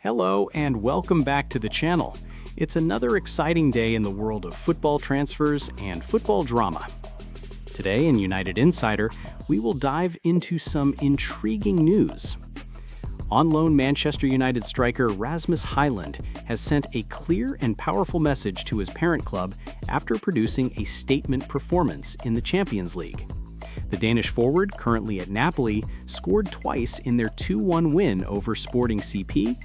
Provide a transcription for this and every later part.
Hello and welcome back to the channel. It's another exciting day in the world of football transfers and football drama. Today in United Insider, we will dive into some intriguing news. On loan Manchester United striker Rasmus Højlund has sent a clear and powerful message to his parent club after producing a statement performance in the Champions League. The Danish forward, currently at Napoli, scored twice in their 2-1 win over Sporting CP,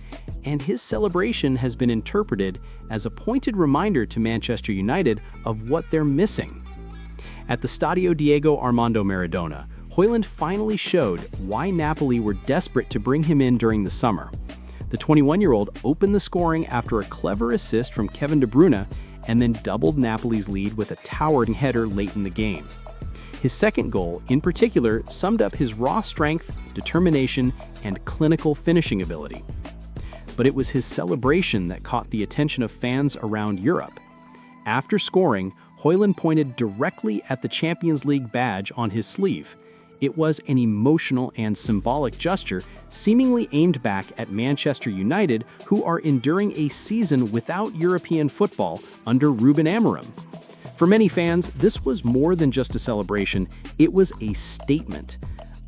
and his celebration has been interpreted as a pointed reminder to Manchester United of what they're missing. At the Stadio Diego Armando Maradona, Højlund finally showed why Napoli were desperate to bring him in during the summer. The 21-year-old opened the scoring after a clever assist from Kevin De Bruyne and then doubled Napoli's lead with a towering header late in the game. His second goal, in particular, summed up his raw strength, determination, and clinical finishing ability. But it was his celebration that caught the attention of fans around Europe. After scoring, Højlund pointed directly at the Champions League badge on his sleeve. It was an emotional and symbolic gesture seemingly aimed back at Manchester United, who are enduring a season without European football under Ruben Amorim. For many fans, this was more than just a celebration, it was a statement.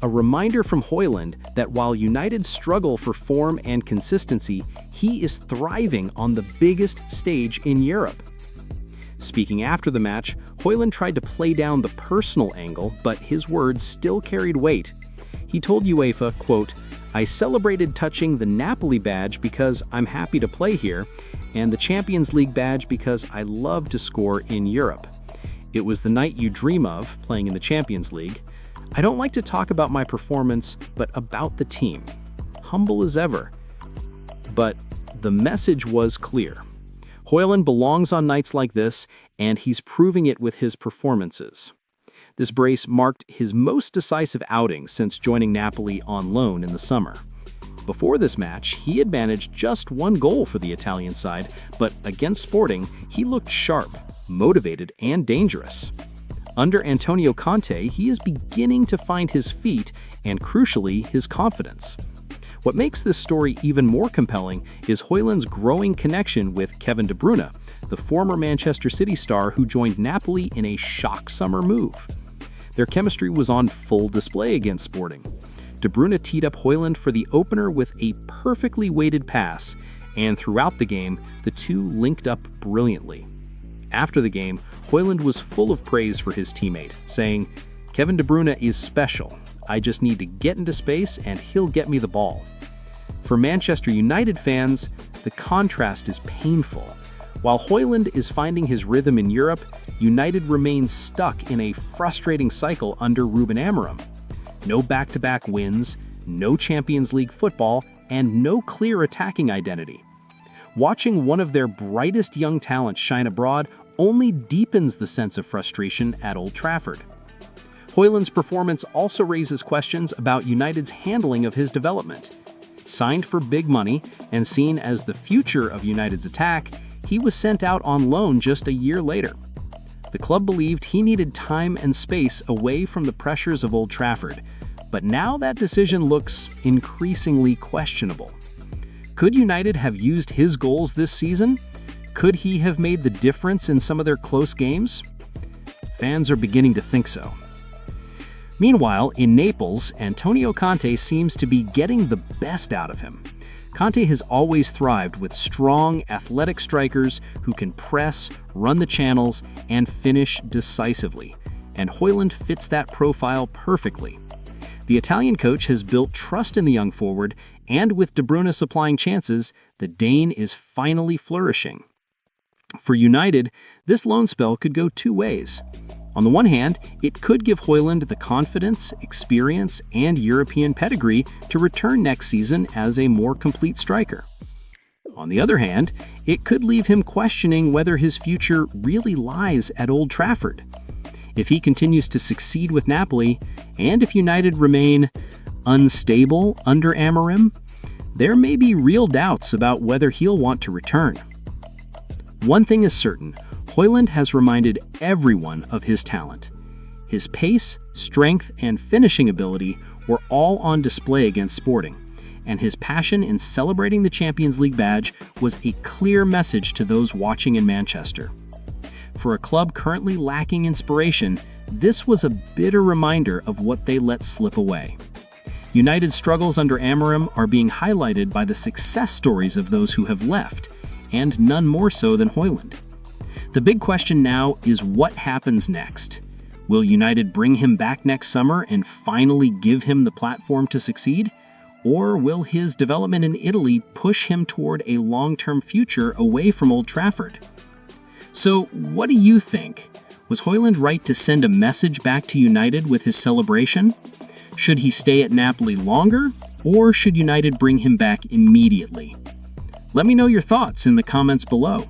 A reminder from Højlund that while United struggle for form and consistency, he is thriving on the biggest stage in Europe. Speaking after the match, Højlund tried to play down the personal angle, but his words still carried weight. He told UEFA, quote, "I celebrated touching the Napoli badge because I'm happy to play here, and the Champions League badge because I love to score in Europe. It was the night you dream of, playing in the Champions League. I don't like to talk about my performance, but about the team. Humble as ever." But the message was clear. Højlund belongs on nights like this, and he's proving it with his performances. This brace marked his most decisive outing since joining Napoli on loan in the summer. Before this match, he had managed just one goal for the Italian side, but against Sporting, he looked sharp, motivated, and dangerous. Under Antonio Conte, he is beginning to find his feet and, crucially, his confidence. What makes this story even more compelling is Højlund's growing connection with Kevin De Bruyne, the former Manchester City star who joined Napoli in a shock summer move. Their chemistry was on full display against Sporting. De Bruyne teed up Højlund for the opener with a perfectly weighted pass, and throughout the game, the two linked up brilliantly. After the game, Højlund was full of praise for his teammate, saying, "Kevin De Bruyne is special. I just need to get into space and he'll get me the ball." For Manchester United fans, the contrast is painful. While Højlund is finding his rhythm in Europe, United remains stuck in a frustrating cycle under Ruben Amorim. No back-to-back wins, no Champions League football, and no clear attacking identity. Watching one of their brightest young talents shine abroad only deepens the sense of frustration at Old Trafford. Højlund's performance also raises questions about United's handling of his development. Signed for big money and seen as the future of United's attack, he was sent out on loan just a year later. The club believed he needed time and space away from the pressures of Old Trafford, but now that decision looks increasingly questionable. Could United have used his goals this season? Could he have made the difference in some of their close games? Fans are beginning to think so. Meanwhile, in Naples, Antonio Conte seems to be getting the best out of him. Conte has always thrived with strong, athletic strikers who can press, run the channels, and finish decisively, and Højlund fits that profile perfectly. The Italian coach has built trust in the young forward, and with De Bruyne supplying chances, the Dane is finally flourishing. For United, this loan spell could go two ways. On the one hand, it could give Højlund the confidence, experience, and European pedigree to return next season as a more complete striker. On the other hand, it could leave him questioning whether his future really lies at Old Trafford. If he continues to succeed with Napoli, and if United remain unstable under Amorim, there may be real doubts about whether he'll want to return. One thing is certain, Højlund has reminded everyone of his talent. His pace, strength, and finishing ability were all on display against Sporting, and his passion in celebrating the Champions League badge was a clear message to those watching in Manchester. For a club currently lacking inspiration, this was a bitter reminder of what they let slip away. United's struggles under Amorim are being highlighted by the success stories of those who have left, and none more so than Højlund. The big question now is what happens next? Will United bring him back next summer and finally give him the platform to succeed? Or will his development in Italy push him toward a long-term future away from Old Trafford? So, what do you think? Was Højlund right to send a message back to United with his celebration? Should he stay at Napoli longer, or should United bring him back immediately? Let me know your thoughts in the comments below.